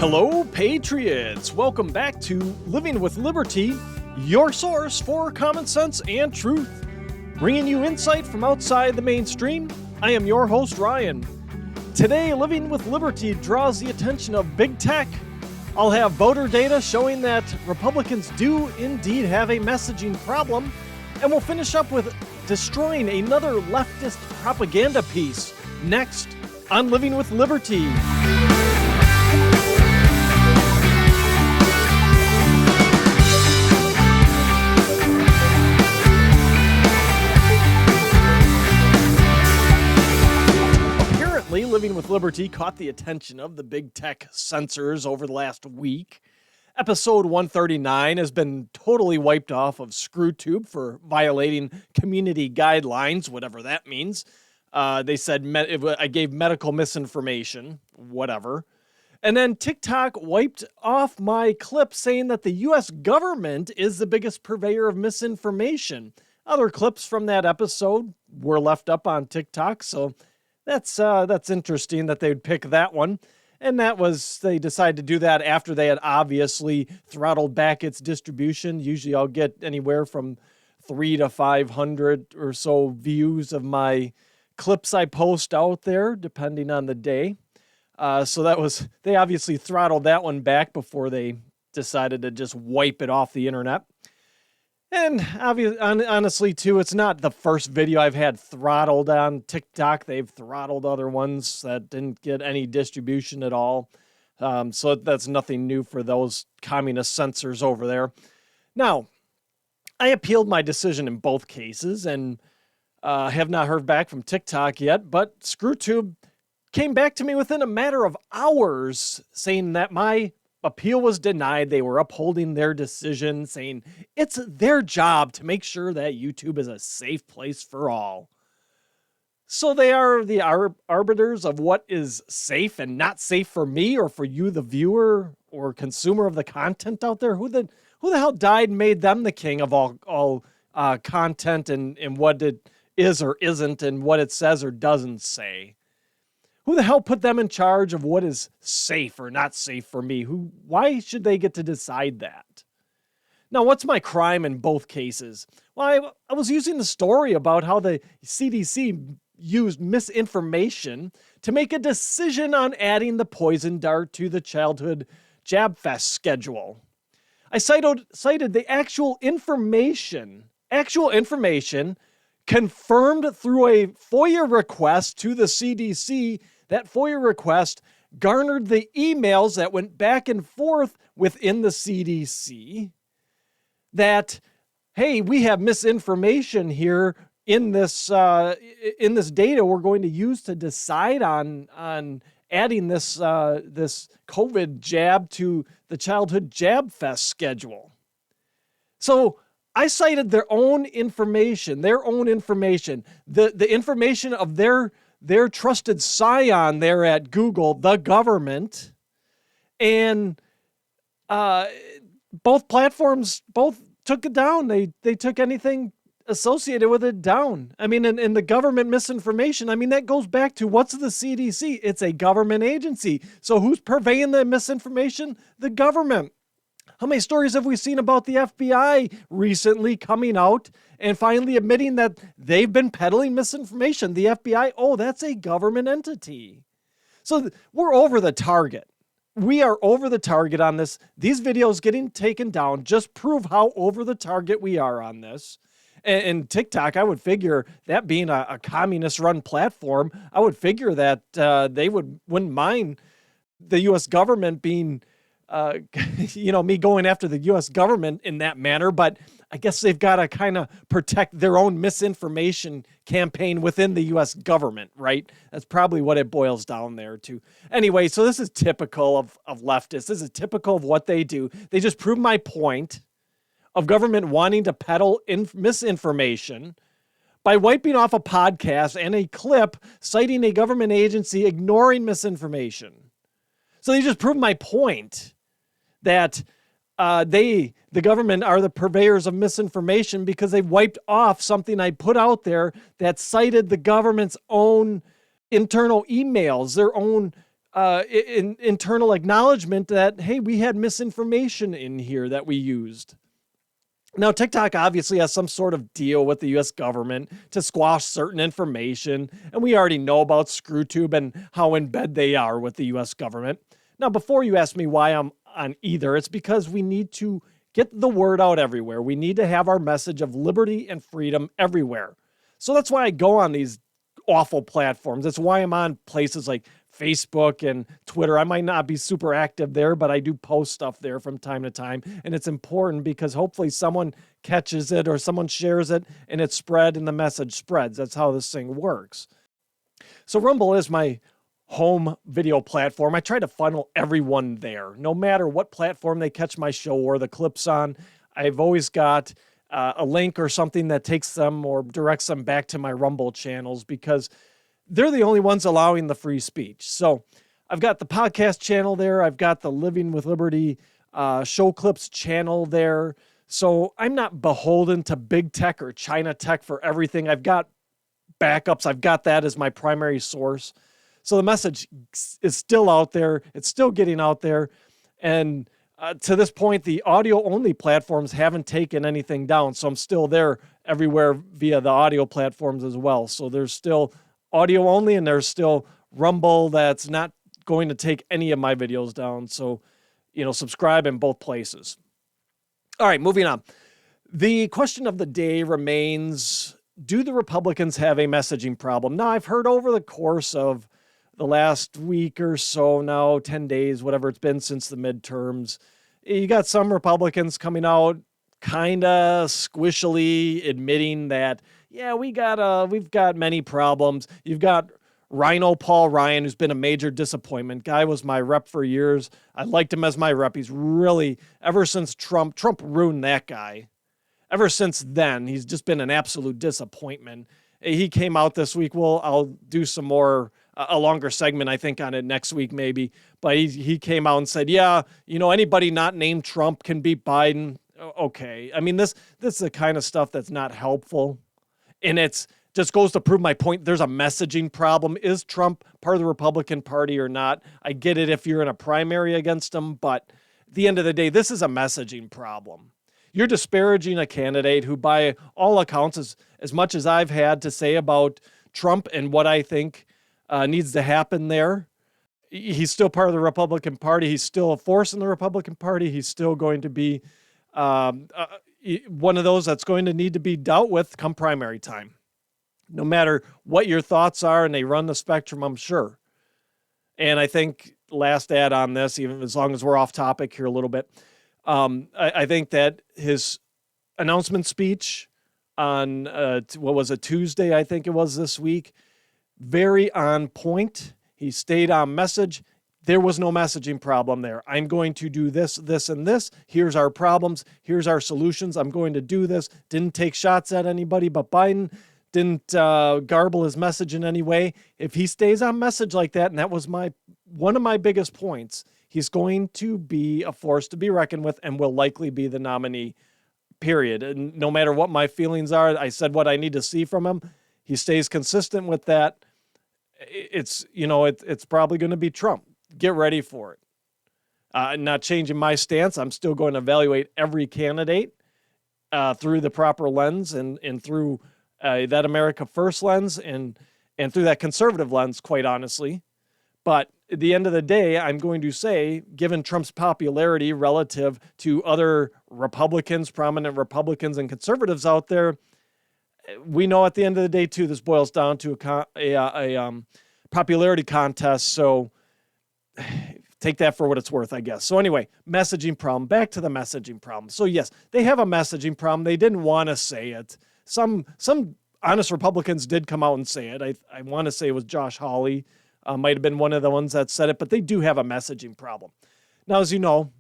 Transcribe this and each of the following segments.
Hello, Patriots! Welcome back to Living with Liberty, your source for common sense and truth. Bringing you insight from outside the mainstream, I am your host, Ryan. Today, Living with Liberty draws the attention of big tech. I'll have voter data showing that Republicans do indeed have a messaging problem, and we'll finish up with destroying another leftist propaganda piece next on Living with Liberty. Living with Liberty caught the attention of the big tech censors over the last week. Episode 139 has been totally wiped off of ScrewTube for violating community guidelines, whatever that means. They said I gave medical misinformation, whatever. And then TikTok wiped off my clip saying that the U.S. government is the biggest purveyor of misinformation. Other clips from that episode were left up on TikTok, so that's interesting that they'd pick that one. And they decided to do that after they had obviously throttled back its distribution. Usually I'll get anywhere from 300 to 500 or so views of my clips I post out there, depending on the day. So they obviously throttled that one back before they decided to just wipe it off the internet. And honestly, too, it's not the first video I've had throttled on TikTok. They've throttled other ones that didn't get any distribution at all. So that's nothing new for those communist censors over there. Now, I appealed my decision in both cases and have not heard back from TikTok yet, but ScrewTube came back to me within a matter of hours saying that my appeal was denied. They were upholding their decision, saying it's their job to make sure that YouTube is a safe place for all. So they are the arbiters of what is safe and not safe for me or for you, the viewer or consumer of the content out there. Who the hell died and made them the king of all content and what it is or isn't and what it says or doesn't say? Who the hell put them in charge of what is safe or not safe for me? Why should they get to decide that? Now, what's my crime in both cases? Well, I was using the story about how the CDC used misinformation to make a decision on adding the poison dart to the childhood jab fest schedule. I cited the actual information confirmed through a FOIA request to the CDC. That FOIA request garnered the emails that went back and forth within the CDC that, hey, we have misinformation here in this data we're going to use to decide on adding this COVID jab to the childhood jab fest schedule. So I cited their own information, the information of their trusted scion there at Google, the government, and both platforms took it down. They took anything associated with it down. I mean, and the government misinformation, I mean, that goes back to what's the CDC? It's a government agency. So who's purveying the misinformation? The government. How many stories have we seen about the FBI recently coming out and finally admitting that they've been peddling misinformation? The FBI, that's a government entity. So we're over the target. We are over the target on this. These videos getting taken down just prove how over the target we are on this. And TikTok, I would figure that being a communist-run platform, I would figure that they wouldn't mind the U.S. government being me going after the U.S. government in that manner, but I guess they've got to kind of protect their own misinformation campaign within the U.S. government, right? That's probably what it boils down there to. Anyway, so this is typical of leftists. This is typical of what they do. They just prove my point of government wanting to peddle misinformation by wiping off a podcast and a clip citing a government agency ignoring misinformation. So they just prove my point that the government are the purveyors of misinformation because they wiped off something I put out there that cited the government's own internal emails, their own internal acknowledgement that, hey, we had misinformation in here that we used. Now, TikTok obviously has some sort of deal with the US government to squash certain information, and we already know about ScrewTube and how in bed they are with the US government. Now, before you ask me why I'm on either, it's because we need to get the word out everywhere. We need to have our message of liberty and freedom everywhere. So that's why I go on these awful platforms. That's why I'm on places like Facebook and Twitter. I might not be super active there, but I do post stuff there from time to time. And it's important because hopefully someone catches it or someone shares it and it's spread and the message spreads. That's how this thing works. So Rumble is my home video platform. I try to funnel everyone there, no matter what platform they catch my show or the clips on. I've always got a link or something that takes them or directs them back to my Rumble channels because they're the only ones allowing the free speech. So I've got the podcast channel there. I've got the Living with Liberty show clips channel there. So I'm not beholden to big tech or China tech for everything. I've got backups. I've got that as my primary source. So the message is still out there. It's still getting out there. And to this point, the audio-only platforms haven't taken anything down. So I'm still there everywhere via the audio platforms as well. So there's still audio only, and there's still Rumble that's not going to take any of my videos down. So, subscribe in both places. All right, moving on. The question of the day remains, do the Republicans have a messaging problem? Now, I've heard over the course of the last week or so now, 10 days, whatever it's been since the midterms, you got some Republicans coming out kind of squishily admitting that, yeah, we've got many problems. You've got Rhino Paul Ryan, who's been a major disappointment. Guy was my rep for years. I liked him as my rep. He's really, ever since Trump ruined that guy. Ever since then, he's just been an absolute disappointment. He came out this week. Well, I'll do some more, a longer segment, I think, on it next week maybe. But he came out and said, yeah, anybody not named Trump can beat Biden. Okay. I mean, this is the kind of stuff that's not helpful. And it's just goes to prove my point. There's a messaging problem. Is Trump part of the Republican Party or not? I get it if you're in a primary against him, but at the end of the day, this is a messaging problem. You're disparaging a candidate who, by all accounts, as much as I've had to say about Trump and what I think needs to happen there, he's still part of the Republican Party. He's still a force in the Republican Party. He's still going to be one of those that's going to need to be dealt with come primary time. No matter what your thoughts are, and they run the spectrum, I'm sure. And I think last ad on this, even as long as we're off topic here a little bit, I think that his announcement speech on, what was it, Tuesday, I think it was this week, very on point. He stayed on message. There was no messaging problem there. I'm going to do this, this, and this. Here's our problems. Here's our solutions. I'm going to do this. Didn't take shots at anybody but Biden. Didn't garble his message in any way. If he stays on message like that, and that was one of my biggest points, he's going to be a force to be reckoned with and will likely be the nominee, period. And no matter what my feelings are, I said what I need to see from him. He stays consistent with that. It's probably going to be Trump. Get ready for it. Not changing my stance. I'm still going to evaluate every candidate through the proper lens and through that America First lens and through that conservative lens, quite honestly. But at the end of the day, I'm going to say, given Trump's popularity relative to other Republicans, prominent Republicans and conservatives out there, we know at the end of the day, too, this boils down to a popularity contest. So take that for what it's worth, I guess. So anyway, messaging problem. Back to the messaging problem. So yes, they have a messaging problem. They didn't want to say it. Some honest Republicans did come out and say it. I want to say it was Josh Hawley. Might have been one of the ones that said it, but they do have a messaging problem. Now, as you know,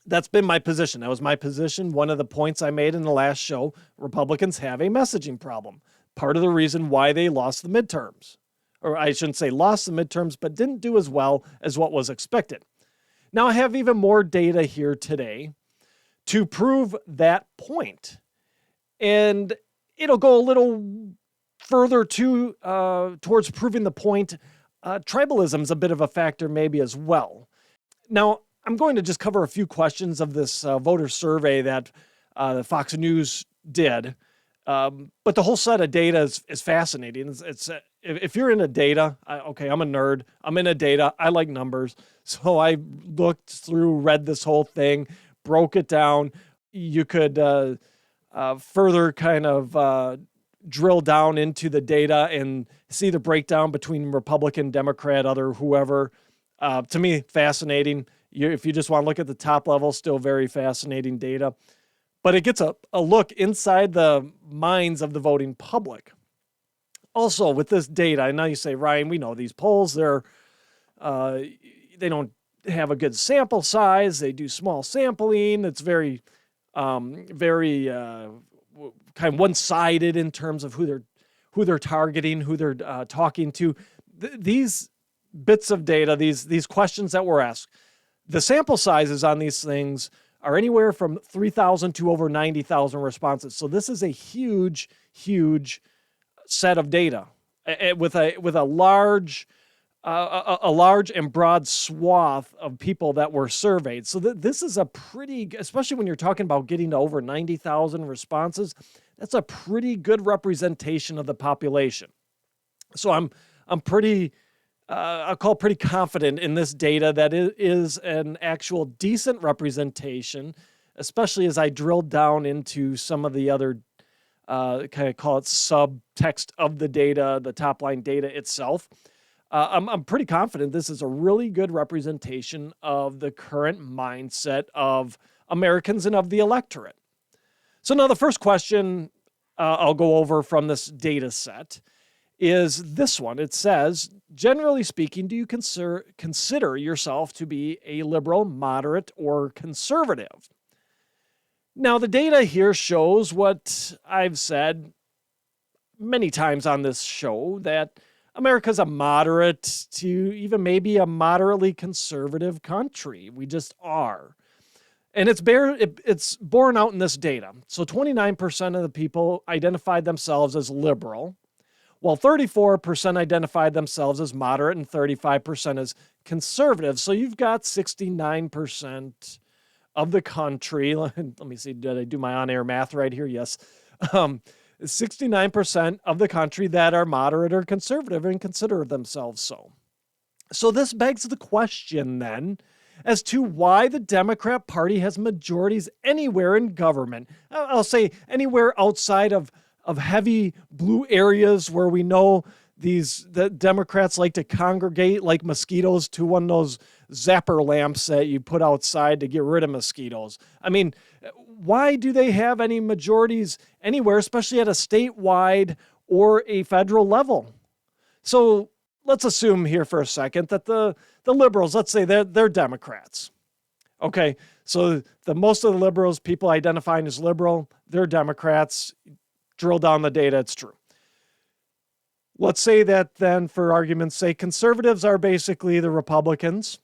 that's been my position. That was my position. One of the points I made in the last show, Republicans have a messaging problem. Part of the reason why they lost the midterms. Or I shouldn't say lost the midterms, but didn't do as well as what was expected. Now, I have even more data here today to prove that point. And it'll go a little further towards proving the point Tribalism is a bit of a factor maybe as well. Now, I'm going to just cover a few questions of this voter survey that Fox News did. But the whole set of data is fascinating. If you're into data, okay, I'm a nerd. I'm into data. I like numbers. So I looked through, read this whole thing, broke it down. You could further kind of drill down into the data and see the breakdown between Republican, Democrat, other whoever. To me, fascinating. If you just want to look at the top level, still very fascinating data. But it gets a look inside the minds of the voting public. Also, with this data, I know you say, Ryan, we know these polls, they don't have a good sample size. They do small sampling. It's very kind of one-sided in terms of who they're targeting, who they're talking to. These bits of data, these questions that were asked, the sample sizes on these things are anywhere from 3,000 to over 90,000 responses. So this is a huge, huge set of data with a large and broad swath of people that were surveyed. So this is a pretty, especially when you're talking about getting to over 90,000 responses, that's a pretty good representation of the population. So I'm pretty, I'll call pretty confident in this data that it is an actual decent representation, especially as I drilled down into some of the other kind of call it subtext of the data, the top line data itself. I'm pretty confident this is a really good representation of the current mindset of Americans and of the electorate. So now the first question I'll go over from this data set is this one. It says, generally speaking, do you consider yourself to be a liberal, moderate, or conservative? Now, the data here shows what I've said many times on this show, that America's a moderate to even maybe a moderately conservative country. We just are. And it's borne out in this data. So 29% of the people identified themselves as liberal, while 34% identified themselves as moderate and 35% as conservative. So you've got 69% of the country. Let me see, did I do my on-air math right here? Yes. 69% of the country that are moderate or conservative and consider themselves so. So this begs the question then as to why the Democrat Party has majorities anywhere in government. I'll say anywhere outside of heavy blue areas where we know the Democrats like to congregate like mosquitoes to one of those zapper lamps that you put outside to get rid of mosquitoes. I mean, why do they have any majorities anywhere, especially at a statewide or a federal level? So let's assume here for a second that the liberals, let's say they're Democrats. Okay, so most of the liberals, people identifying as liberal, they're Democrats. Drill down the data, it's true. Let's say that then, for argument's sake, conservatives are basically the Republicans.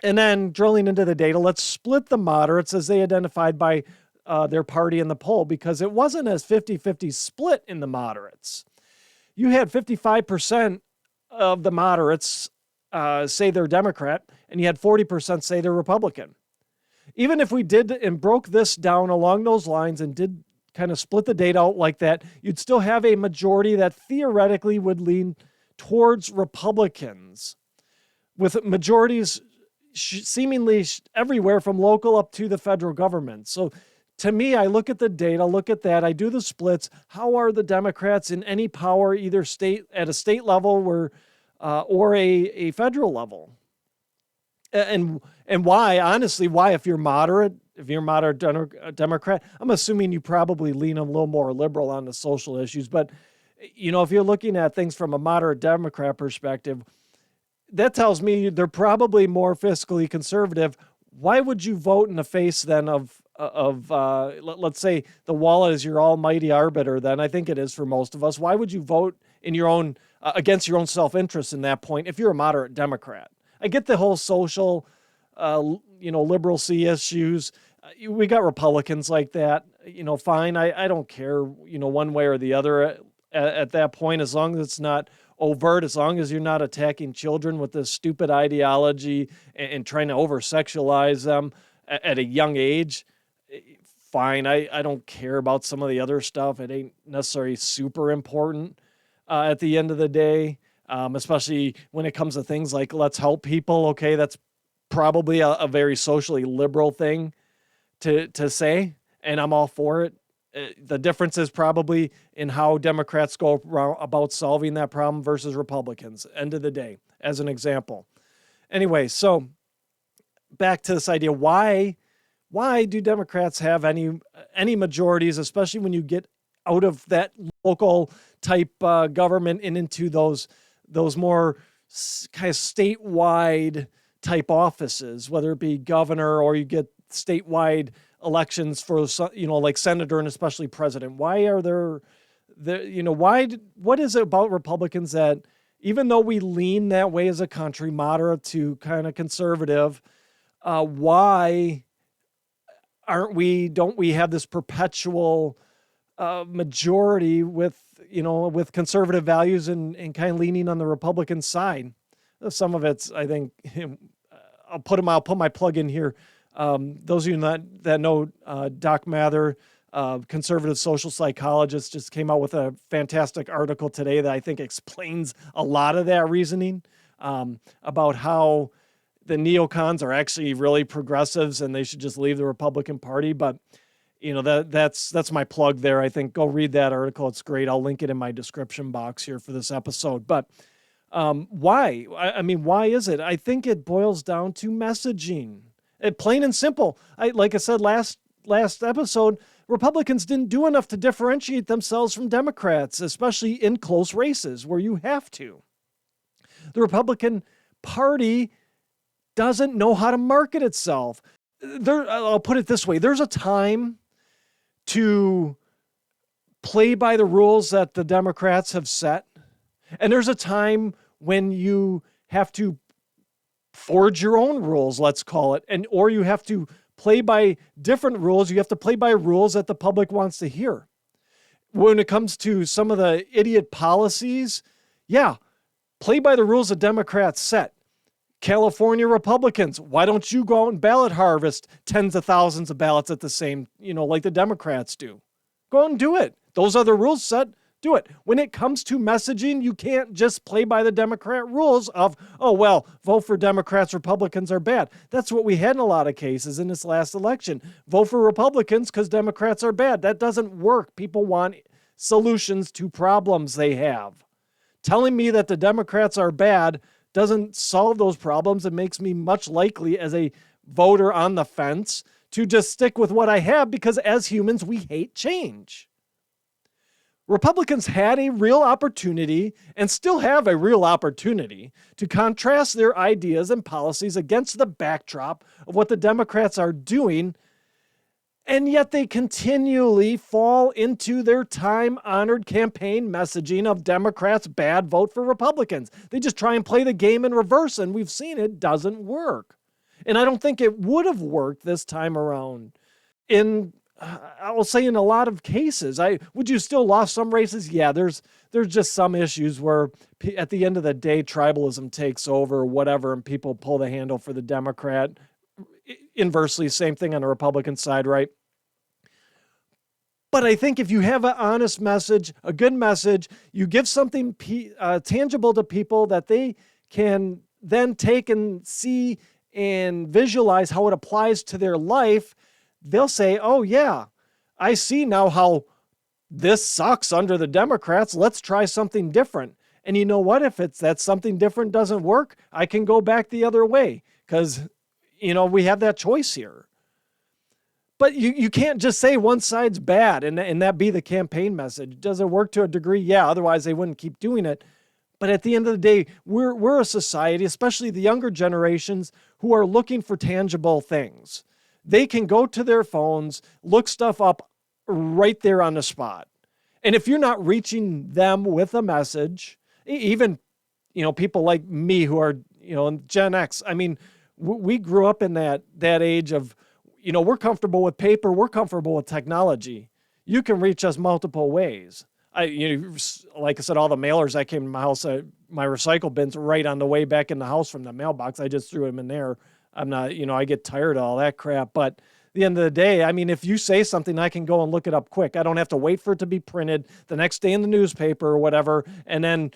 And then drilling into the data, let's split the moderates as they identified by their party in the poll, because it wasn't as 50-50 split in the moderates. You had 55% of the moderates say they're Democrat, and you had 40% say they're Republican. Even if we did and broke this down along those lines and did kind of split the data out like that, you'd still have a majority that theoretically would lean towards Republicans, with majorities seemingly everywhere from local up to the federal government. So to me, I look at the data, look at that, I do the splits. How are the Democrats in any power, either at a state level or a federal level? And why, honestly, why, if you're moderate Democrat, I'm assuming you probably lean a little more liberal on the social issues. But, you know, if you're looking at things from a moderate Democrat perspective, that tells me they're probably more fiscally conservative. Why would you vote in the face then of let's say the wallet is your almighty arbiter? Then I think it is for most of us. Why would you vote in your own against your own self-interest in that point if you're a moderate Democrat? I get the whole social, liberal-y issues. We got Republicans like that. Fine. I don't care, one way or the other at that point, as long as it's not overt, as long as you're not attacking children with this stupid ideology and trying to over-sexualize them at a young age, fine. I don't care about some of the other stuff. It ain't necessarily super important at the end of the day, especially when it comes to things like let's help people. Okay, that's probably a very socially liberal thing to say, and I'm all for it. The difference is probably in how Democrats go about solving that problem versus Republicans. End of the day, as an example. Anyway, so back to this idea: why do Democrats have any majorities, especially when you get out of that local type government and into those more kind of statewide type offices, whether it be governor or you get statewide elections for, like senator and especially president? Why are what is it about Republicans that, even though we lean that way as a country, moderate to kind of conservative, why don't we have this perpetual majority with conservative values and kind of leaning on the Republican side? Some of it's, I think, I'll put my plug in here. Those of you that know Doc Mather, conservative social psychologist, just came out with a fantastic article today that I think explains a lot of that reasoning, about how the neocons are actually really progressives and they should just leave the Republican Party. But that's my plug there. I think go read that article. It's great. I'll link it in my description box here for this episode. But why? Why is it? I think it boils down to messaging. Plain and simple. Like I said last episode, Republicans didn't do enough to differentiate themselves from Democrats, especially in close races where you have to. The Republican Party doesn't know how to market itself. I'll put it this way. There's a time to play by the rules that the Democrats have set, and there's a time when you have to forge your own rules, let's call it, or you have to play by different rules. You have to play by rules that the public wants to hear. When it comes to some of the idiot policies, play by the rules the Democrats set. California Republicans, why don't you go out and ballot harvest tens of thousands of ballots at the same, like the Democrats do? Go out and do it. Those are the rules set. Do it. When it comes to messaging, you can't just play by the Democrat rules of, vote for Democrats, Republicans are bad. That's what we had in a lot of cases in this last election. Vote for Republicans because Democrats are bad. That doesn't work. People want solutions to problems they have. Telling me that the Democrats are bad doesn't solve those problems. It makes me much likely as a voter on the fence to just stick with what I have because as humans, we hate change. Republicans had a real opportunity and still have a real opportunity to contrast their ideas and policies against the backdrop of what the Democrats are doing, and yet they continually fall into their time-honored campaign messaging of Democrats bad, vote for Republicans. They just try and play the game in reverse, and we've seen it doesn't work. And I don't think it would have worked this time around. I will say in a lot of cases, would you still lost some races? Yeah, there's just some issues where at the end of the day, tribalism takes over or whatever, and people pull the handle for the Democrat. Inversely, same thing on the Republican side, right? But I think if you have an honest message, a good message, you give something tangible to people that they can then take and see and visualize how it applies to their life, they'll say, oh yeah, I see now how this sucks under the Democrats. Let's try something different. And you know what? If that something different doesn't work, I can go back the other way because, we have that choice here. But you can't just say one side's bad and that be the campaign message. Does it work to a degree? Yeah, otherwise they wouldn't keep doing it. But at the end of the day, we're a society, especially the younger generations, who are looking for tangible things. They can go to their phones, look stuff up right there on the spot. And if you're not reaching them with a message, even, people like me who are, Gen X, we grew up in that age of, we're comfortable with paper, we're comfortable with technology. You can reach us multiple ways. Like I said, all the mailers that came to my house, my recycle bin's right on the way back in the house from the mailbox. I just threw them in there. I'm not, I get tired of all that crap. But at the end of the day, I mean, if you say something, I can go and look it up quick. I don't have to wait for it to be printed the next day in the newspaper or whatever, and then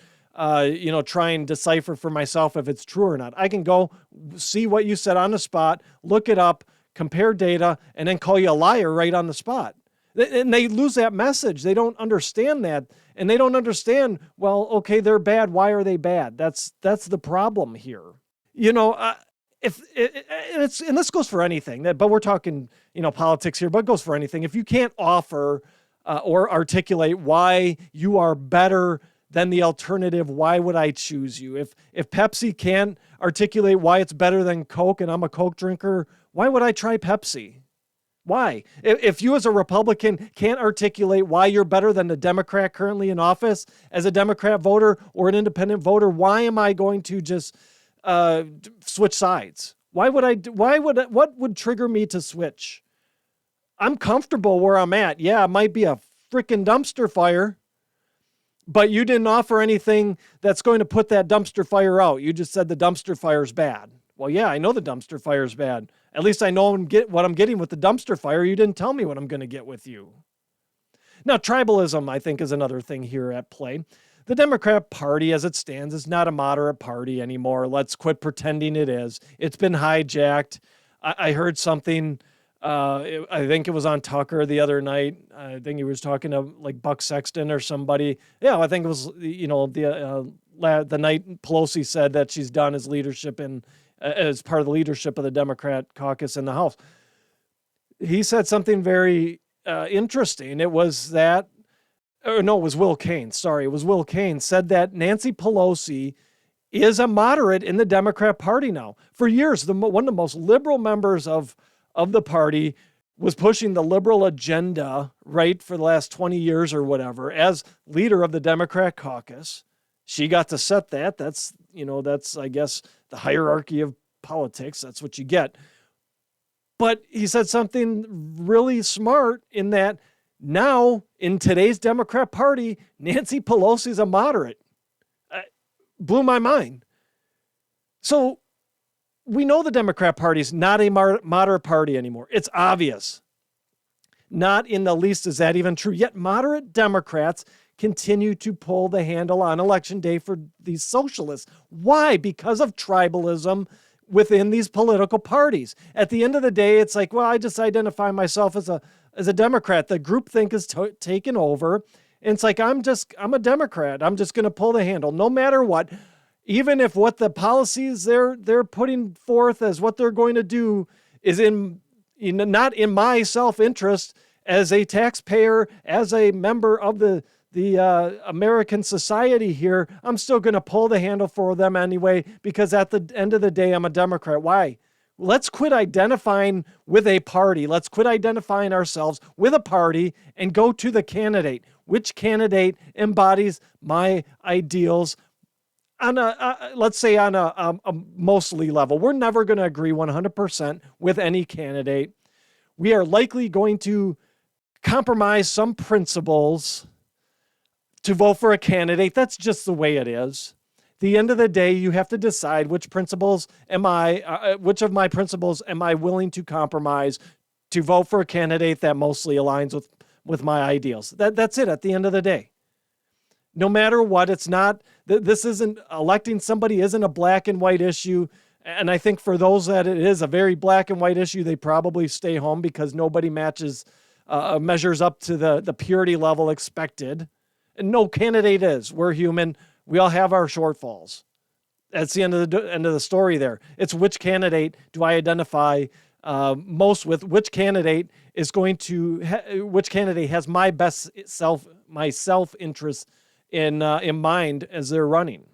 try and decipher for myself if it's true or not. I can go see what you said on the spot, look it up, compare data, and then call you a liar right on the spot. And they lose that message. They don't understand that. And they don't understand, well, okay, they're bad. Why are they bad? That's the problem here. And this goes for anything, but we're talking, politics here, but it goes for anything. If you can't offer or articulate why you are better than the alternative, why would I choose you? If Pepsi can't articulate why it's better than Coke and I'm a Coke drinker, why would I try Pepsi? Why? If you as a Republican can't articulate why you're better than the Democrat currently in office as a Democrat voter or an independent voter, why am I going to just switch sides? What would trigger me to switch? I'm comfortable where I'm at. Yeah, it might be a freaking dumpster fire, but you didn't offer anything that's going to put that dumpster fire out. You just said the dumpster fire's bad. Well, yeah, I know the dumpster fire's bad. At least I know what I'm getting with the dumpster fire. You didn't tell me what I'm going to get with you. Now, tribalism, I think, is another thing here at play. The Democrat Party, as it stands, is not a moderate party anymore. Let's quit pretending it is. It's been hijacked. I heard something, I think it was on Tucker the other night. I think he was talking to like Buck Sexton or somebody. Yeah, I think it was, the night Pelosi said that she's done as leadership as part of the leadership of the Democrat caucus in the House. He said something very interesting. It was it was Will Cain. Sorry, it was Will Cain said that Nancy Pelosi is a moderate in the Democrat Party now. For years, one of the most liberal members of the party was pushing the liberal agenda, right, for the last 20 years or whatever, as leader of the Democrat caucus. She got to set that. That's, I guess, the hierarchy of politics. That's what you get. But he said something really smart in that now, in today's Democrat Party, Nancy Pelosi's a moderate. Blew my mind. So we know the Democrat Party is not a moderate party anymore. It's obvious. Not in the least is that even true. Yet moderate Democrats continue to pull the handle on election day for these socialists. Why? Because of tribalism within these political parties. At the end of the day, it's like, well, I just identify myself as a Democrat. The groupthink is taken over. And it's like, I'm a Democrat. I'm just going to pull the handle no matter what. Even if what the policies they're putting forth as what they're going to do is not in my self-interest as a taxpayer, as a member of the American society here, I'm still going to pull the handle for them anyway, because at the end of the day, I'm a Democrat. Why? Let's quit identifying with a party. Let's quit identifying ourselves with a party and go to the candidate. Which candidate embodies my ideals on let's say on a mostly level? We're never going to agree 100% with any candidate. We are likely going to compromise some principles to vote for a candidate. That's just the way it is. At the end of the day, you have to decide which of my principles am I willing to compromise to vote for a candidate that mostly aligns with my ideals. That's it at the end of the day. No matter what, it's not, this isn't, electing somebody isn't a black and white issue. And I think for those that it is a very black and white issue, they probably stay home because nobody measures up to the purity level expected. And no candidate is. We're human. We all have our shortfalls. That's the end of the story there. It's which candidate do I identify most with? Which candidate is going to? Which candidate has my self-interest in mind as they're running?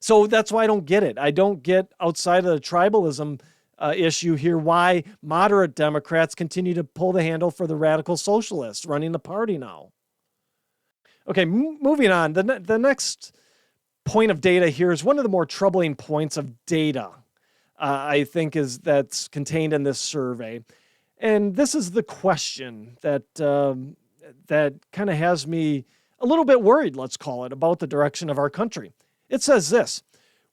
So that's why I don't get it. I don't get, outside of the tribalism issue here, why moderate Democrats continue to pull the handle for the radical socialists running the party now. Okay, moving on. The next point of data here is one of the more troubling points of data, I think, that's contained in this survey. And this is the question that that kind of has me a little bit worried, let's call it, about the direction of our country. It says this: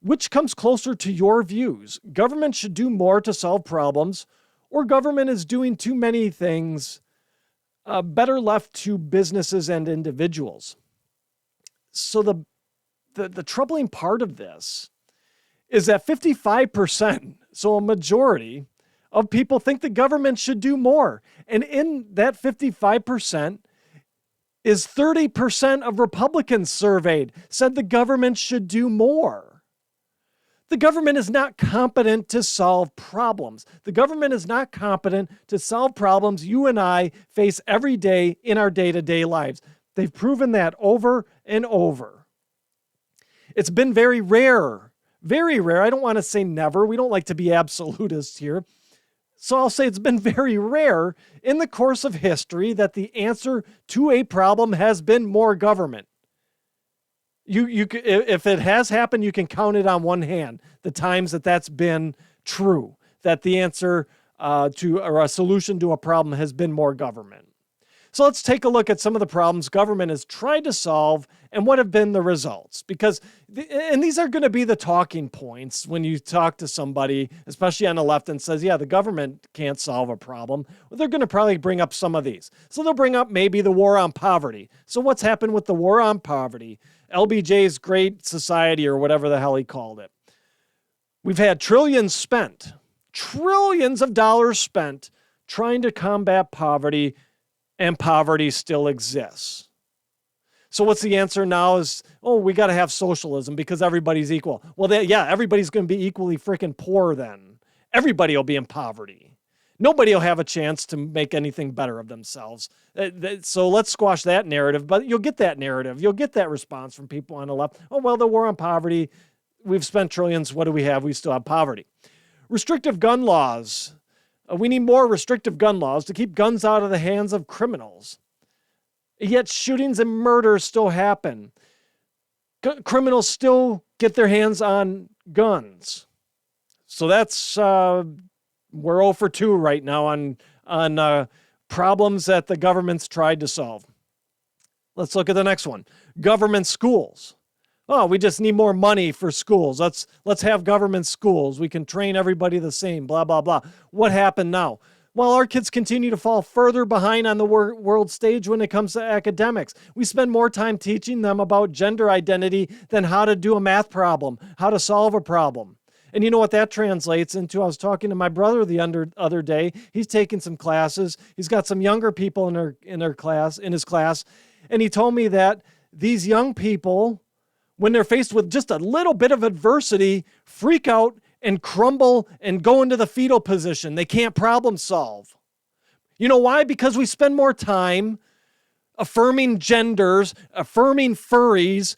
which comes closer to your views? Government should do more to solve problems, or government is doing too many things, better left to businesses and individuals? So the troubling part of this is that 55%, so a majority of people, think the government should do more. And in that 55% is 30% of Republicans surveyed said the government should do more. The government is not competent to solve problems. The government is not competent to solve problems you and I face every day in our day-to-day lives. They've proven that over and over. It's been very rare. Very rare. I don't want to say never. We don't like to be absolutists here. So I'll say it's been very rare in the course of history that the answer to a problem has been more government. If it has happened, you can count it on one hand, the times that that's been true, that the answer or a solution to a problem has been more government. So let's take a look at some of the problems government has tried to solve and what have been the results. And these are going to be the talking points when you talk to somebody, especially on the left, and says, yeah, the government can't solve a problem. Well, they're going to probably bring up some of these. So they'll bring up maybe the war on poverty. So what's happened with the war on poverty? LBJ's Great Society, or whatever the hell he called it. We've had trillions of dollars spent trying to combat poverty, and poverty still exists. So what's the answer now is, we got to have socialism because everybody's equal. Well, everybody's going to be equally freaking poor then. Everybody will be in poverty. Nobody will have a chance to make anything better of themselves. So let's squash that narrative, but you'll get that narrative. You'll get that response from people on the left. The war on poverty, we've spent trillions. What do we have? We still have poverty. Restrictive gun laws. We need more restrictive gun laws to keep guns out of the hands of criminals. Yet shootings and murders still happen. Criminals still get their hands on guns. So that's, we're 0 for 2 right now on problems that the government's tried to solve. Let's look at the next one. Government schools. We just need more money for schools. Let's have government schools. We can train everybody the same, blah, blah, blah. What happened now? Well, our kids continue to fall further behind on the world stage when it comes to academics. We spend more time teaching them about gender identity than how to do a math problem, how to solve a problem. And you know what that translates into? I was talking to my brother the other day. He's taking some classes. He's got some younger people in his class, and he told me that these young people, when they're faced with just a little bit of adversity, freak out and crumble and go into the fetal position. They can't problem solve. You know why? Because we spend more time affirming genders, affirming furries,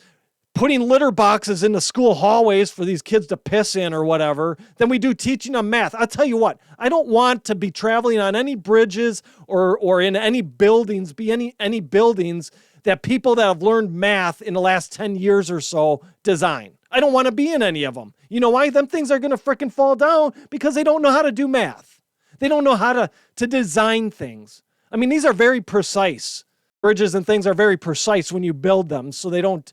putting litter boxes in the school hallways for these kids to piss in or whatever, than we do teaching them math. I'll tell you what, I don't want to be traveling on any bridges or in any buildings, any buildings that people that have learned math in the last 10 years or so design. I don't want to be in any of them. You know why? Them things are going to frickin' fall down because they don't know how to do math. They don't know how to design things. I mean, these are very precise. Bridges and things are very precise when you build them so they don't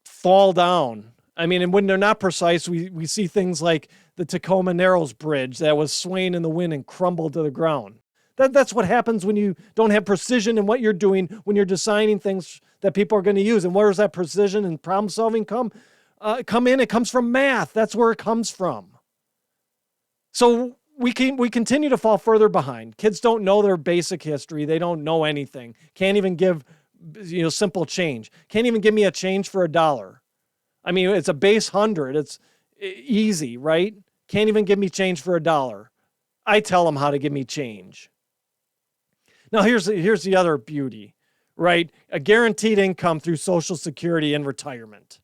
fall down. I mean, and when they're not precise, we see things like the Tacoma Narrows Bridge that was swaying in the wind and crumbled to the ground. That's what happens when you don't have precision in what you're doing, when you're designing things that people are going to use. And where does that precision and problem solving come in? It comes from math. That's where it comes from. So we continue to fall further behind. Kids don't know their basic history. They don't know anything. Can't even give simple change. Can't even give me a change for $1. I mean, it's a base 100. It's easy, right? Can't even give me change for $1. I tell them how to give me change. Now, here's the other beauty, right? A guaranteed income through Social Security and retirement.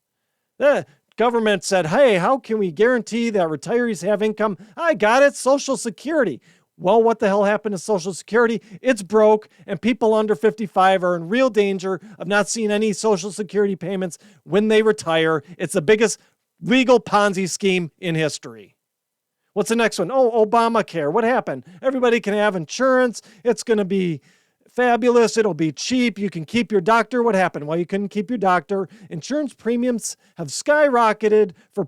The government said, hey, how can we guarantee that retirees have income? I got it, Social Security. Well, what the hell happened to Social Security? It's broke, and people under 55 are in real danger of not seeing any Social Security payments when they retire. It's the biggest legal Ponzi scheme in history. What's the next one? Obamacare. What happened? Everybody can have insurance. It's going to be fabulous. It'll be cheap. You can keep your doctor. What happened? Well, you couldn't keep your doctor. Insurance premiums have skyrocketed for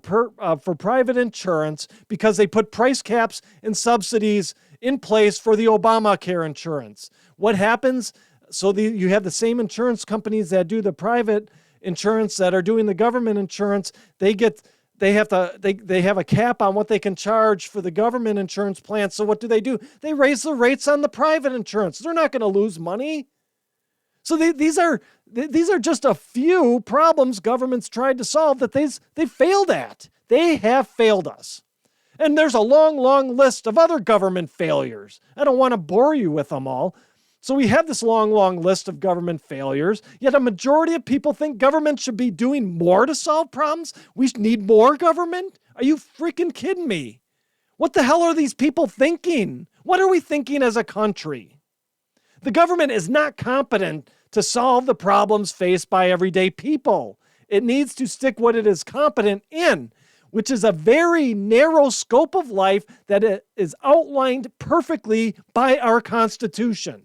private insurance because they put price caps and subsidies in place for the Obamacare insurance. What happens? So you have the same insurance companies that do the private insurance that are doing the government insurance. They have a cap on what they can charge for the government insurance plan. So what do? They raise the rates on the private insurance. They're not going to lose money. So these are just a few problems governments tried to solve that they failed at. They have failed us. And there's a long, long list of other government failures. I don't want to bore you with them all. So we have this long, long list of government failures, yet a majority of people think government should be doing more to solve problems. We need more government? Are you freaking kidding me? What the hell are these people thinking? What are we thinking as a country? The government is not competent to solve the problems faced by everyday people. It needs to stick what it is competent in, which is a very narrow scope of life that is outlined perfectly by our Constitution.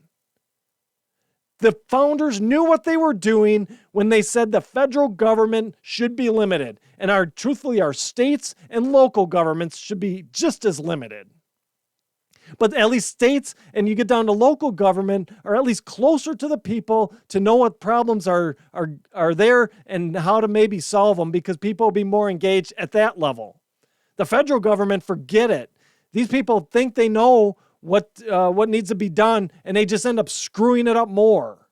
The founders knew what they were doing when they said the federal government should be limited, and truthfully, our states and local governments should be just as limited. But at least states, and you get down to local government, are at least closer to the people to know what problems are there and how to maybe solve them, because people will be more engaged at that level. The federal government, forget it. These people think they know what needs to be done, and they just end up screwing it up more.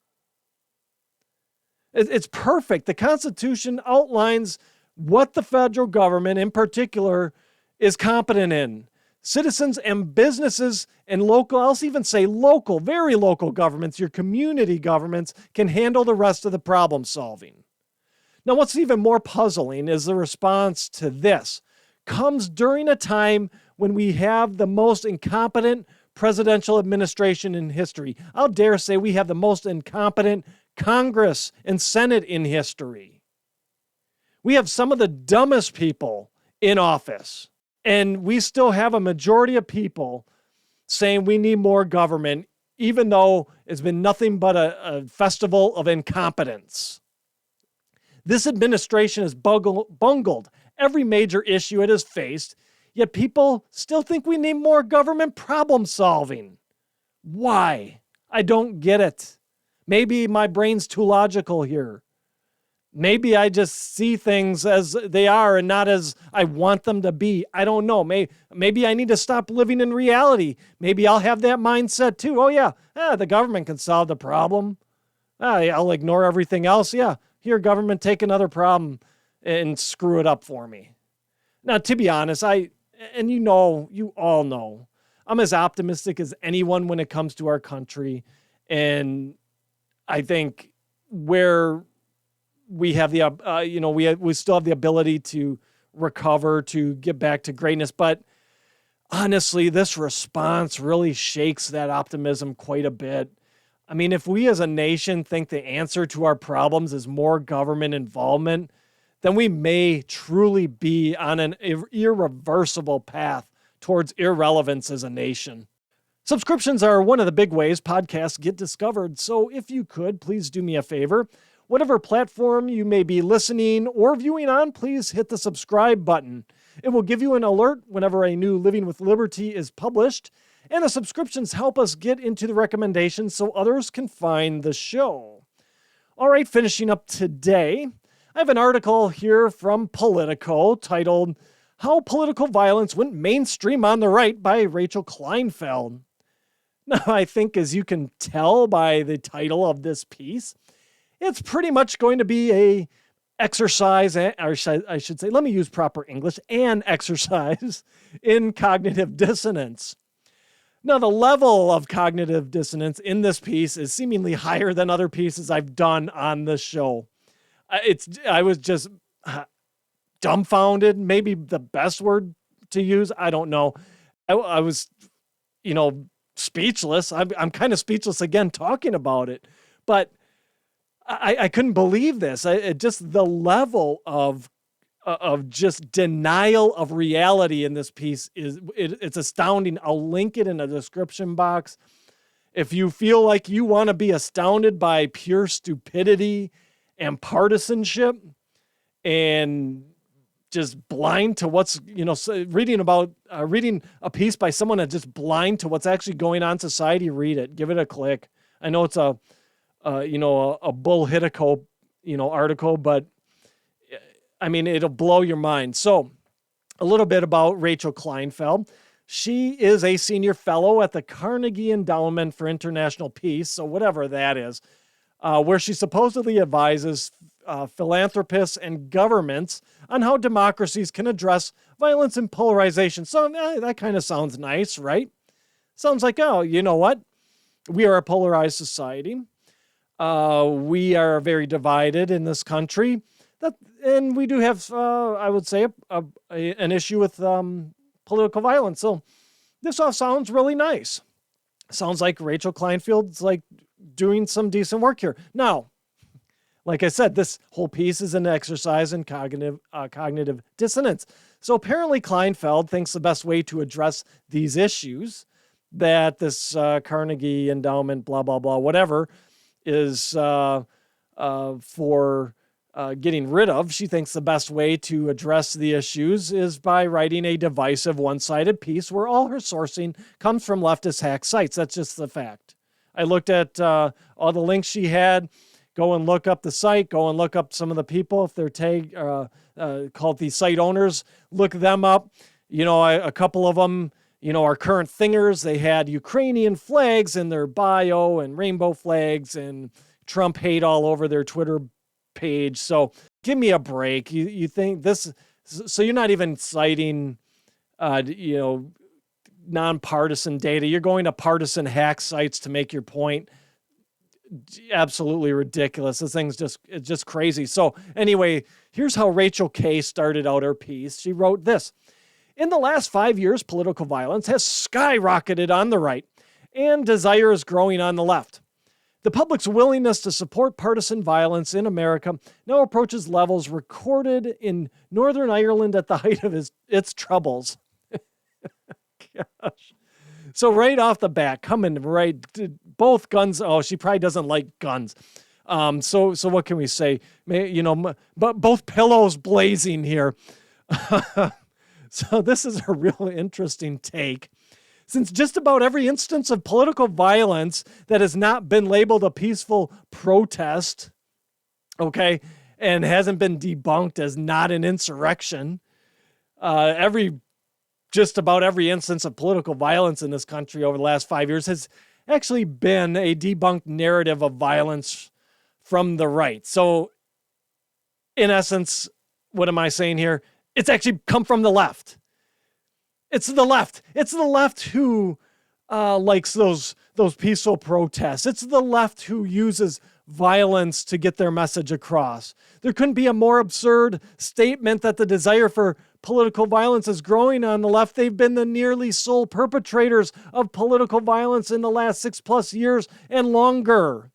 It's perfect. The Constitution outlines what the federal government in particular is competent in. Citizens and businesses and local, I'll even say local, very local governments, your community governments, can handle the rest of the problem solving. Now, what's even more puzzling is the response to this comes during a time when we have the most incompetent presidential administration in history. I'll dare say we have the most incompetent Congress and Senate in history. We have some of the dumbest people in office, and we still have a majority of people saying we need more government, even though it's been nothing but a festival of incompetence. This administration has bungled every major issue it has faced, yet people still think we need more government problem solving. Why? I don't get it. Maybe my brain's too logical here. Maybe I just see things as they are and not as I want them to be. I don't know. Maybe I need to stop living in reality. Maybe I'll have that mindset too. Oh yeah, the government can solve the problem. I'll ignore everything else. Yeah, here, government, take another problem and screw it up for me. Now, to be honest, you all know, I'm as optimistic as anyone when it comes to our country. And I think where we have we still have the ability to recover, to get back to greatness. But honestly, this response really shakes that optimism quite a bit. I mean, if we as a nation think the answer to our problems is more government involvement, then we may truly be on an irreversible path towards irrelevance as a nation. Subscriptions are one of the big ways podcasts get discovered, so if you could, please do me a favor. Whatever platform you may be listening or viewing on, please hit the subscribe button. It will give you an alert whenever a new Living with Liberty is published, and the subscriptions help us get into the recommendations so others can find the show. All right, finishing up today, I have an article here from Politico titled, How Political Violence Went Mainstream on the Right by Rachel Kleinfeld. Now, I think as you can tell by the title of this piece, it's pretty much going to be a exercise, or I should say, let me use proper English, an exercise in cognitive dissonance. Now, the level of cognitive dissonance in this piece is seemingly higher than other pieces I've done on this show. I was just dumbfounded, maybe the best word to use. I don't know. I was, speechless. I'm kind of speechless again talking about it, but I couldn't believe this. Just the level of just denial of reality in this piece it's astounding. I'll link it in a description box. If you feel like you want to be astounded by pure stupidity and partisanship and just blind to what's, reading a piece by someone that's just blind to what's actually going on in society, read it, give it a click. I know it's a Politico, article, but I mean, it'll blow your mind. So a little bit about Rachel Kleinfeld. She is a senior fellow at the Carnegie Endowment for International Peace, so whatever that is, where she supposedly advises philanthropists and governments on how democracies can address violence and polarization. So that kind of sounds nice, right? Sounds like, oh, you know what? We are a polarized society. We are very divided in this country. And we do have, I would say, an issue with political violence. So this all sounds really nice. Sounds like Rachel Kleinfeld's like doing some decent work here. Now, like I said, this whole piece is an exercise in cognitive dissonance. So apparently Kleinfeld thinks the best way to address these issues that this Carnegie Endowment, blah, blah, blah, whatever, is for getting rid of. She thinks the best way to address the issues is by writing a divisive, one-sided piece where all her sourcing comes from leftist hack sites. That's just the fact. I looked at all the links she had. Go and look up the site. Go and look up some of the people, if they're tagged, called the site owners. Look them up. A couple of them, are current thingers. They had Ukrainian flags in their bio and rainbow flags and Trump hate all over their Twitter page. So give me a break. You think this, so you're not even citing, nonpartisan data. You're going to partisan hack sites to make your point. Absolutely ridiculous. This thing's just crazy. So anyway, here's how Rachel K. started out her piece. She wrote this: in the last 5 years, political violence has skyrocketed on the right and desire is growing on the left. The public's willingness to support partisan violence in America now approaches levels recorded in Northern Ireland at the height of its troubles. Gosh. So right off the bat, coming right, both guns. Oh, she probably doesn't like guns. So what can we say? But both pillows blazing here. So this is a real interesting take. Since just about every instance of political violence that has not been labeled a peaceful protest, okay, and hasn't been debunked as not an insurrection, just about every instance of political violence in this country over the last 5 years has actually been a debunked narrative of violence from the right. So, in essence, what am I saying here? It's actually come from the left. It's the left. It's the left who likes those peaceful protests. It's the left who uses violence to get their message across. There couldn't be a more absurd statement that the desire for political violence is growing on the left. They've been the nearly sole perpetrators of political violence in the last 6+ years and longer.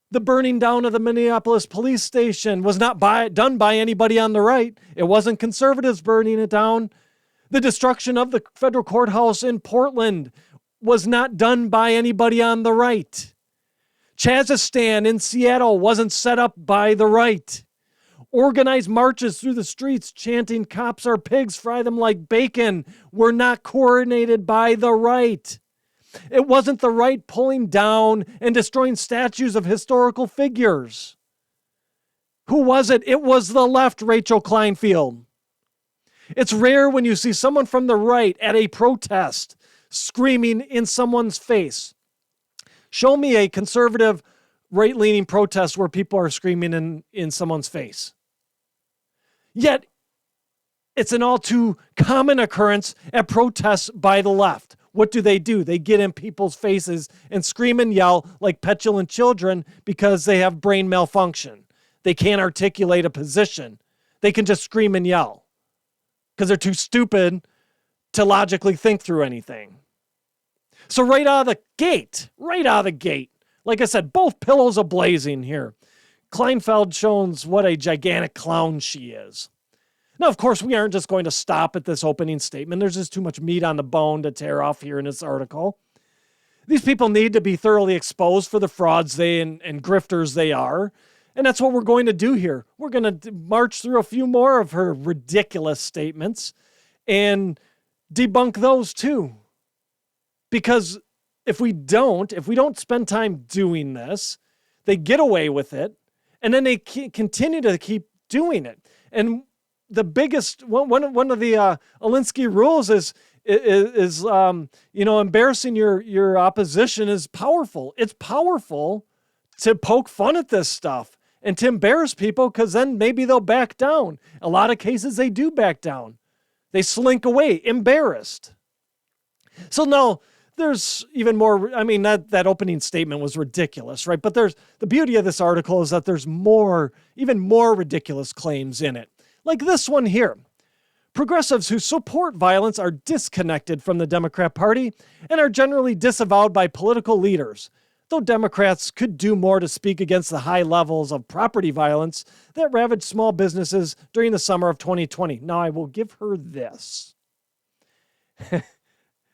The burning down of the Minneapolis police station was not done by anybody on the right. It wasn't conservatives burning it down. The destruction of the federal courthouse in Portland was not done by anybody on the right. Chazistan in Seattle wasn't set up by the right. Organized marches through the streets chanting "Cops are pigs, fry them like bacon" were not coordinated by the right. It wasn't the right pulling down and destroying statues of historical figures. Who was it? It was the left, Rachel Kleinfeld. It's rare when you see someone from the right at a protest screaming in someone's face. Show me a conservative, right-leaning protest where people are screaming in someone's face. Yet, it's an all too common occurrence at protests by the left. What do? They get in people's faces and scream and yell like petulant children because they have brain malfunction. They can't articulate a position. They can just scream and yell because they're too stupid to logically think through anything. So right out of the gate, like I said, both pillows are blazing here. Kleinfeld shows what a gigantic clown she is. Now, of course, we aren't just going to stop at this opening statement. There's just too much meat on the bone to tear off here in this article. These people need to be thoroughly exposed for the frauds and grifters they are. And that's what we're going to do here. We're going to march through a few more of her ridiculous statements and debunk those too. Because if we don't spend time doing this, they get away with it, and then they continue to keep doing it. And the biggest one of the Alinsky rules is embarrassing your opposition is powerful. It's powerful to poke fun at this stuff and to embarrass people, because then maybe they'll back down. A lot of cases they do back down. They slink away, embarrassed. So now there's even more. I mean, that opening statement was ridiculous, right? But there's the beauty of this article is that there's even more ridiculous claims in it. Like this one here. Progressives who support violence are disconnected from the Democrat Party and are generally disavowed by political leaders, though Democrats could do more to speak against the high levels of property violence that ravaged small businesses during the summer of 2020. Now, I will give her this.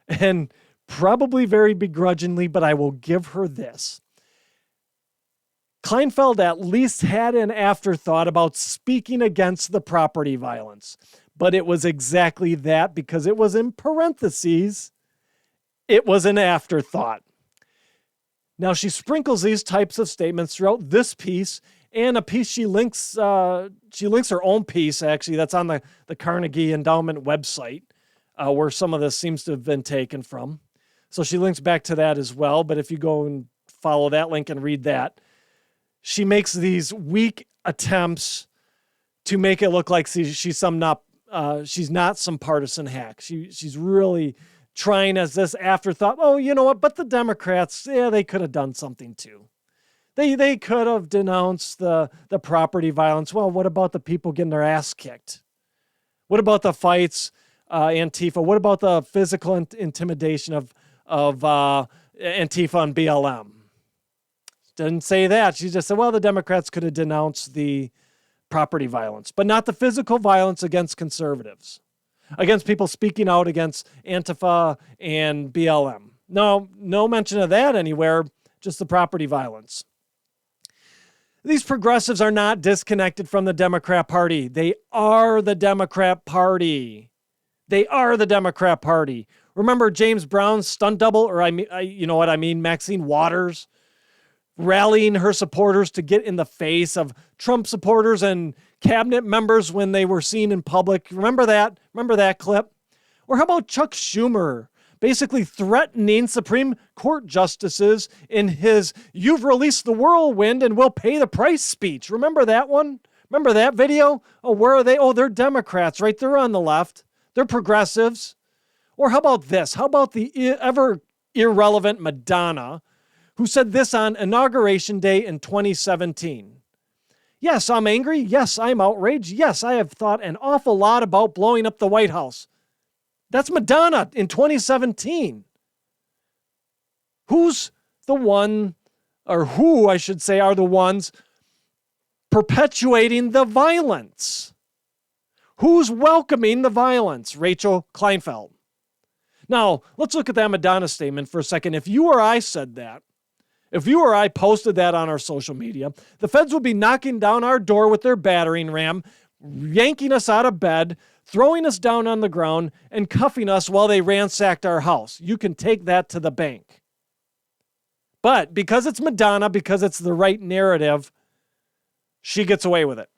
And probably very begrudgingly, but I will give her this. Kleinfeld at least had an afterthought about speaking against the property violence, but it was exactly that because it was in parentheses. It was an afterthought. Now, she sprinkles these types of statements throughout this piece and a piece she links her own piece, actually, that's on the Carnegie Endowment website, where some of this seems to have been taken from. So she links back to that as well. But if you go and follow that link and read that, she makes these weak attempts to make it look like she's not some partisan hack. She's really trying as this afterthought. Oh, you know what? But the Democrats, they could have done something too. They could have denounced the property violence. Well, what about the people getting their ass kicked? What about the fights, Antifa? What about the physical intimidation of Antifa and BLM? Didn't say that. She just said, well, the Democrats could have denounced the property violence, but not the physical violence against conservatives, against people speaking out against Antifa and BLM. No mention of that anywhere, just the property violence. These progressives are not disconnected from the Democrat Party. They are the Democrat Party. They are the Democrat Party. Remember James Brown's stunt double, or you know what I mean, Maxine Waters, rallying her supporters to get in the face of Trump supporters and cabinet members when they were seen in public. Remember that? Remember that clip? Or how about Chuck Schumer basically threatening Supreme Court justices in his "you've released the whirlwind and we'll pay the price" speech? Remember that one? Remember that video? Oh, where are they? Oh, they're Democrats, right? They're on the left. They're progressives. Or how about this? How about the ever irrelevant Madonna, who said this on Inauguration Day in 2017? Yes, I'm angry. Yes, I'm outraged. Yes, I have thought an awful lot about blowing up the White House. That's Madonna in 2017. Who's the one, or who, I should say, are the ones perpetuating the violence? Who's welcoming the violence? Rachel Kleinfeld. Now, let's look at that Madonna statement for a second. If you or I said that, if you or I posted that on our social media, the feds would be knocking down our door with their battering ram, yanking us out of bed, throwing us down on the ground, and cuffing us while they ransacked our house. You can take that to the bank. But because it's Madonna, because it's the right narrative, she gets away with it.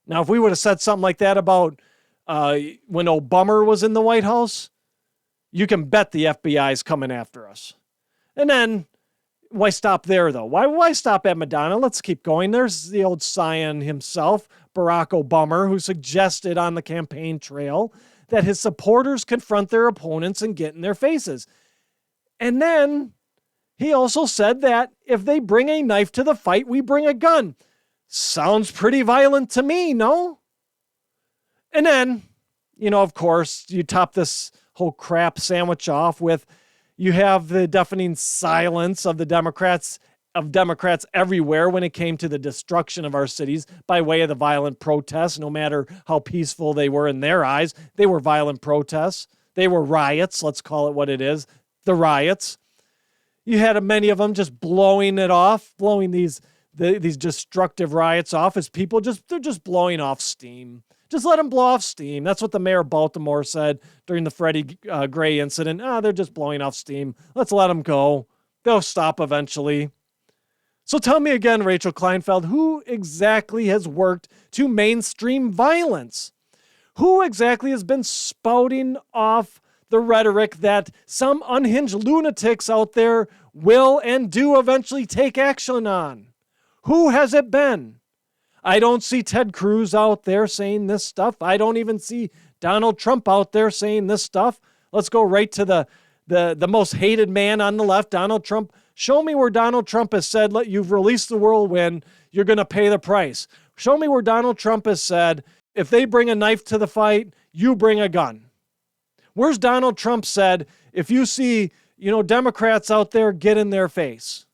Now, if we would have said something like that about when Obama was in the White House, you can bet the FBI is coming after us. And then, why stop there, though? Why stop at Madonna? Let's keep going. There's the old scion himself, Barack Obama, who suggested on the campaign trail that his supporters confront their opponents and get in their faces. And then he also said that if they bring a knife to the fight, we bring a gun. Sounds pretty violent to me, no? And then, of course, you top this whole crap sandwich off with, you have the deafening silence of the Democrats everywhere when it came to the destruction of our cities by way of the violent protests. No matter how peaceful they were in their eyes, they were violent protests. They were riots. Let's call it what it is. The riots. You had many of them just blowing it off, blowing these destructive riots off as people they're just blowing off steam. Just let them blow off steam. That's what the mayor of Baltimore said during the Freddie Gray incident. They're just blowing off steam. Let's let them go. They'll stop eventually. So tell me again, Rachel Kleinfeld, who exactly has worked to mainstream violence? Who exactly has been spouting off the rhetoric that some unhinged lunatics out there will and do eventually take action on? Who has it been? I don't see Ted Cruz out there saying this stuff. I don't even see Donald Trump out there saying this stuff. Let's go right to the most hated man on the left, Donald Trump. Show me where Donald Trump has said, you've released the whirlwind, you're going to pay the price. Show me where Donald Trump has said, if they bring a knife to the fight, you bring a gun. Where's Donald Trump said, if you see, Democrats out there, get in their face?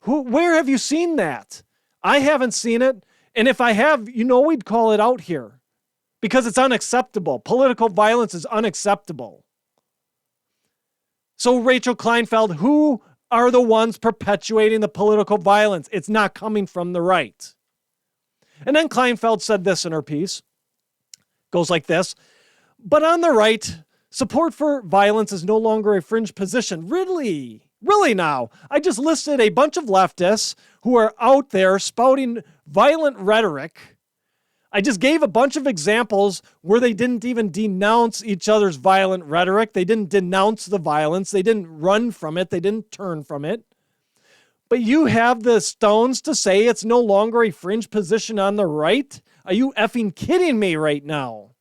Where have you seen that? I haven't seen it. And if I have, we'd call it out here because it's unacceptable. Political violence is unacceptable. So Rachel Kleinfeld, who are the ones perpetuating the political violence? It's not coming from the right. And then Kleinfeld said this in her piece. Goes like this. But on the right, support for violence is no longer a fringe position. Really now. I just listed a bunch of leftists who are out there spouting violent rhetoric. I just gave a bunch of examples where they didn't even denounce each other's violent rhetoric. They didn't denounce the violence. They didn't run from it. They didn't turn from it. But you have the stones to say it's no longer a fringe position on the right? Are you effing kidding me right now?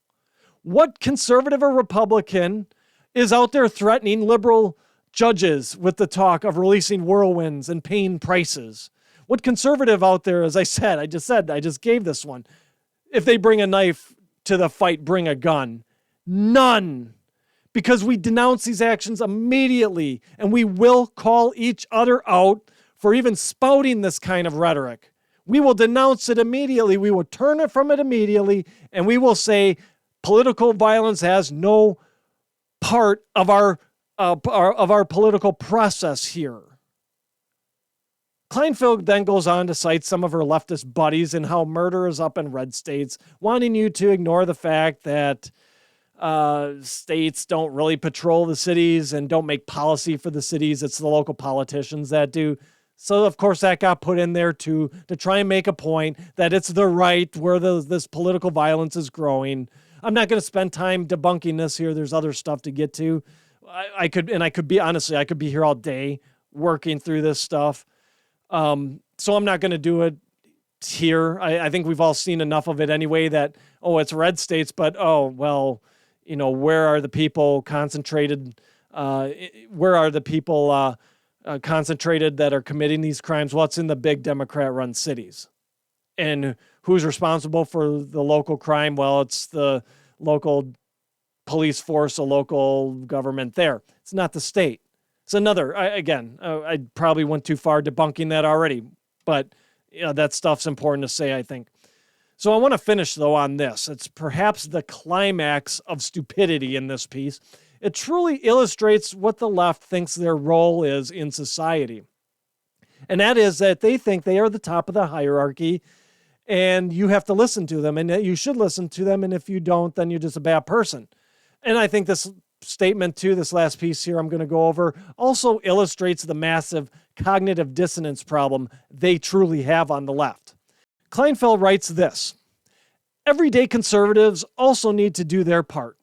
What conservative or Republican is out there threatening liberal judges with the talk of releasing whirlwinds and paying prices? What conservative out there, as I just gave this one, if they bring a knife to the fight, bring a gun? None. Because we denounce these actions immediately, and we will call each other out for even spouting this kind of rhetoric. We will denounce it immediately. We will turn it from it immediately, and we will say political violence has no part of our political process here. Kleinfeld then goes on to cite some of her leftist buddies and how murder is up in red states, wanting you to ignore the fact that states don't really patrol the cities and don't make policy for the cities. It's the local politicians that do. So, of course, that got put in there to try and make a point that it's the right where this political violence is growing. I'm not going to spend time debunking this here. There's other stuff to get to. I could be here all day working through this stuff. So I'm not going to do it here. I think we've all seen enough of it anyway that, it's red states, but, where are the people concentrated? Where are the people concentrated that are committing these crimes? Well, it's in the big Democrat-run cities. And who's responsible for the local crime? Well, it's the local police force, a local government there. It's not the state. It's another, I probably went too far debunking that already, but that stuff's important to say, I think. So I want to finish, though, on this. It's perhaps the climax of stupidity in this piece. It truly illustrates what the left thinks their role is in society. And that is that they think they are the top of the hierarchy, and you have to listen to them, and you should listen to them, and if you don't, then you're just a bad person. And I think this statement, too, this last piece here I'm going to go over, also illustrates the massive cognitive dissonance problem they truly have on the left. Kleinfeld writes this: everyday conservatives also need to do their part.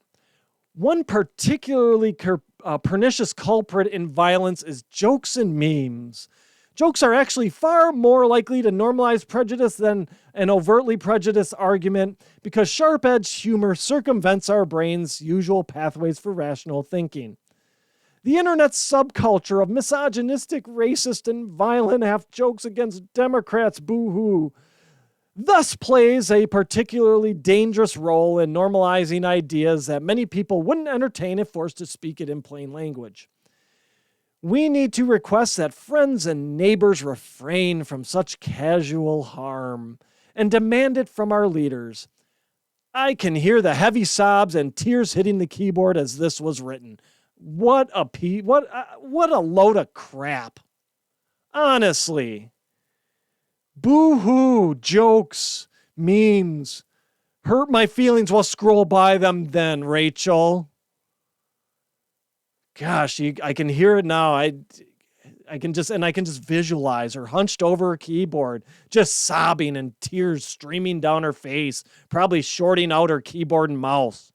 One particularly pernicious culprit in violence is jokes and memes. Jokes are actually far more likely to normalize prejudice than an overtly prejudiced argument because sharp-edged humor circumvents our brain's usual pathways for rational thinking. The internet's subculture of misogynistic, racist, and violent half-jokes against Democrats, boo-hoo, thus plays a particularly dangerous role in normalizing ideas that many people wouldn't entertain if forced to speak it in plain language. We need to request that friends and neighbors refrain from such casual harm and demand it from our leaders. I can hear the heavy sobs and tears hitting the keyboard as this was written. what a load of crap. Honestly. Boo-hoo, jokes, memes. Hurt my feelings while scroll by them then, Rachel. Gosh, I can hear it now. I can just visualize her hunched over her keyboard, just sobbing and tears streaming down her face, probably shorting out her keyboard and mouse.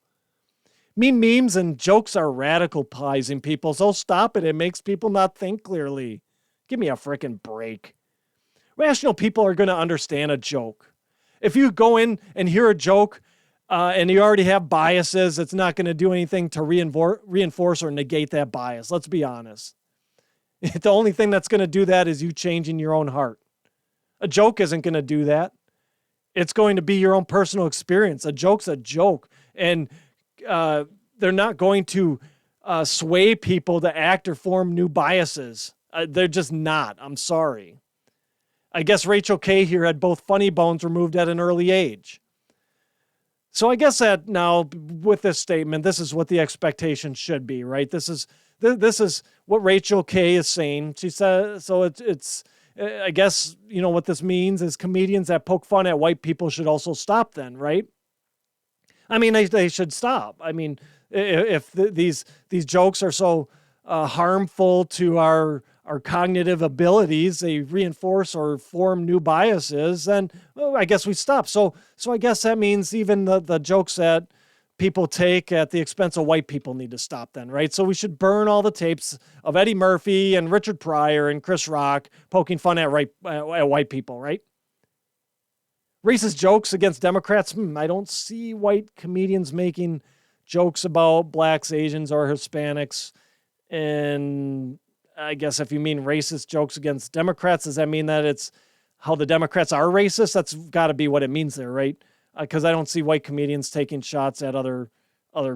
Memes and jokes are radicalizing people, so stop it. It makes people not think clearly. Give me a frickin' break. Rational people are going to understand a joke. If you go in and hear a joke and you already have biases, it's not going to do anything to reinforce or negate that bias. Let's be honest. The only thing that's going to do that is you changing your own heart. A joke isn't going to do that. It's going to be your own personal experience. A joke's a joke. And they're not going to sway people to act or form new biases. They're just not. I'm sorry. I guess Rachel K here had both funny bones removed at an early age. So I guess that now with this statement, this is what the expectation should be, right? This is what Rachel K is saying. She says, so it's I guess, what this means is comedians that poke fun at white people should also stop then, right? I mean, they should stop. I mean, if these jokes are so harmful to our cognitive abilities, they reinforce or form new biases, then I guess we stop. So I guess that means even the jokes that people take at the expense of white people need to stop then, right? So we should burn all the tapes of Eddie Murphy and Richard Pryor and Chris Rock poking fun at white people, right? Racist jokes against Democrats. I don't see white comedians making jokes about blacks, Asians, or Hispanics. And I guess if you mean racist jokes against Democrats, does that mean that it's how the Democrats are racist? That's got to be what it means there, right? Because I don't see white comedians taking shots at other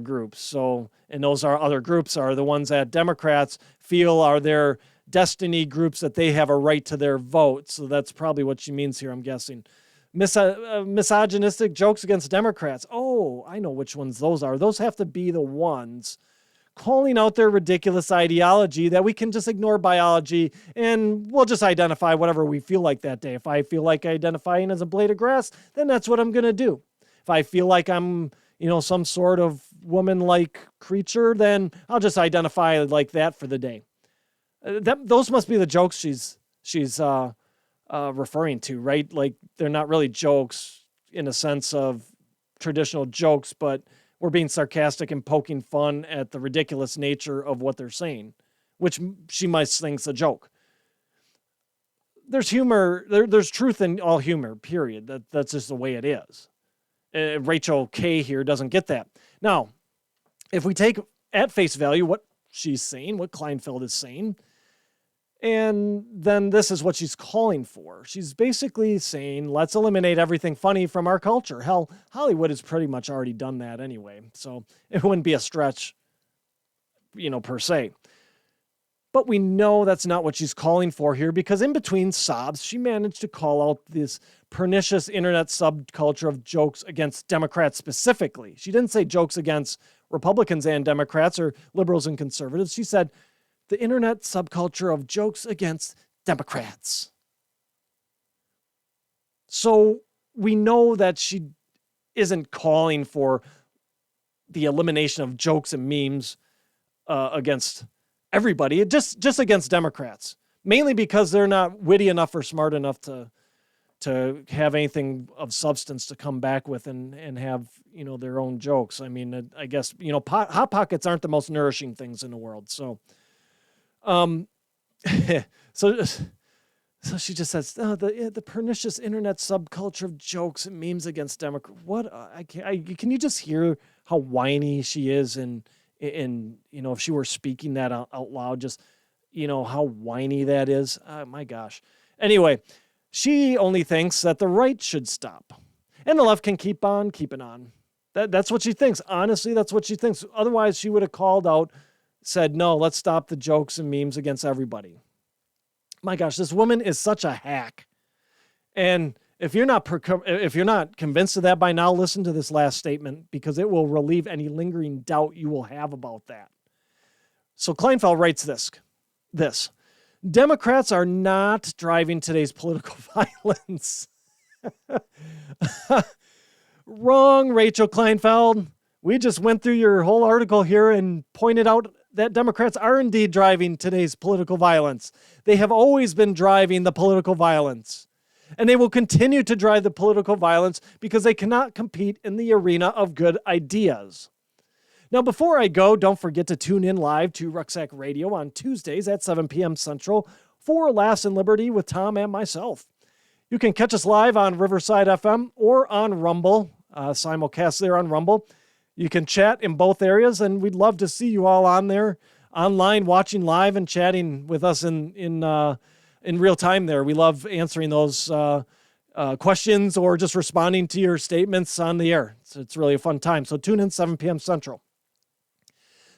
groups. So, and those other groups are the ones that Democrats feel are their destiny groups that they have a right to their vote. So that's probably what she means here, I'm guessing. Misogynistic jokes against Democrats. Oh, I know which ones those are. Those have to be the ones calling out their ridiculous ideology that we can just ignore biology and we'll just identify whatever we feel like that day. If I feel like identifying as a blade of grass, then that's what I'm going to do. If I feel like I'm, some sort of woman-like creature, then I'll just identify like that for the day. Those must be the jokes she's referring to, right? Like they're not really jokes in a sense of traditional jokes, but we're being sarcastic and poking fun at the ridiculous nature of what they're saying, which she might think's a joke. There's humor, there's truth in all humor, period. That's just the way it is. Rachel K here doesn't get that. Now, if we take at face value what she's saying, what Kleinfeld is saying, and then this is what she's calling for. She's basically saying, let's eliminate everything funny from our culture. Hell, Hollywood has pretty much already done that anyway. So it wouldn't be a stretch, per se. But we know that's not what she's calling for here because in between sobs, she managed to call out this pernicious internet subculture of jokes against Democrats specifically. She didn't say jokes against Republicans and Democrats or liberals and conservatives. She said, the internet subculture of jokes against Democrats. So we know that she isn't calling for the elimination of jokes and memes against everybody, just against Democrats, mainly because they're not witty enough or smart enough to have anything of substance to come back with and have, their own jokes. I mean, I guess, Hot Pockets aren't the most nourishing things in the world. So, so she just says, the pernicious internet subculture of jokes and memes against Democrats. What? Can you just hear how whiny she is? And if she were speaking that out loud, just, how whiny that is. My gosh. Anyway, she only thinks that the right should stop and the left can keep on keeping on. That's what she thinks. Honestly, that's what she thinks. Otherwise, she would have called out, said, no, let's stop the jokes and memes against everybody. My gosh, this woman is such a hack. And if you're not convinced of that by now, listen to this last statement because it will relieve any lingering doubt you will have about that. So Kleinfeld writes this. Democrats are not driving today's political violence. Wrong, Rachel Kleinfeld. We just went through your whole article here and pointed out that Democrats are indeed driving today's political violence. They have always been driving the political violence. And they will continue to drive the political violence because they cannot compete in the arena of good ideas. Now, before I go, don't forget to tune in live to Rucksack Radio on Tuesdays at 7 p.m. Central for Laughs and Liberty with Tom and myself. You can catch us live on Riverside FM or on Rumble, simulcast there on Rumble. You can chat in both areas, and we'd love to see you all on there, online, watching live and chatting with us in real time there. We love answering those questions or just responding to your statements on the air. It's really a fun time. So tune in 7 p.m. Central.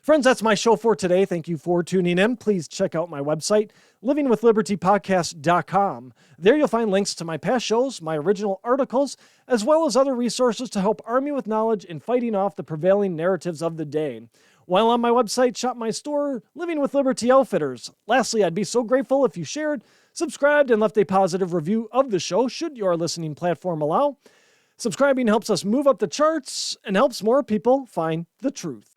Friends, that's my show for today. Thank you for tuning in. Please check out my website, livingwithlibertypodcast.com. There you'll find links to my past shows, my original articles, as well as other resources to help arm you with knowledge in fighting off the prevailing narratives of the day. While on my website, shop my store, Living with Liberty Outfitters. Lastly, I'd be so grateful if you shared, subscribed, and left a positive review of the show, should your listening platform allow. Subscribing helps us move up the charts and helps more people find the truth.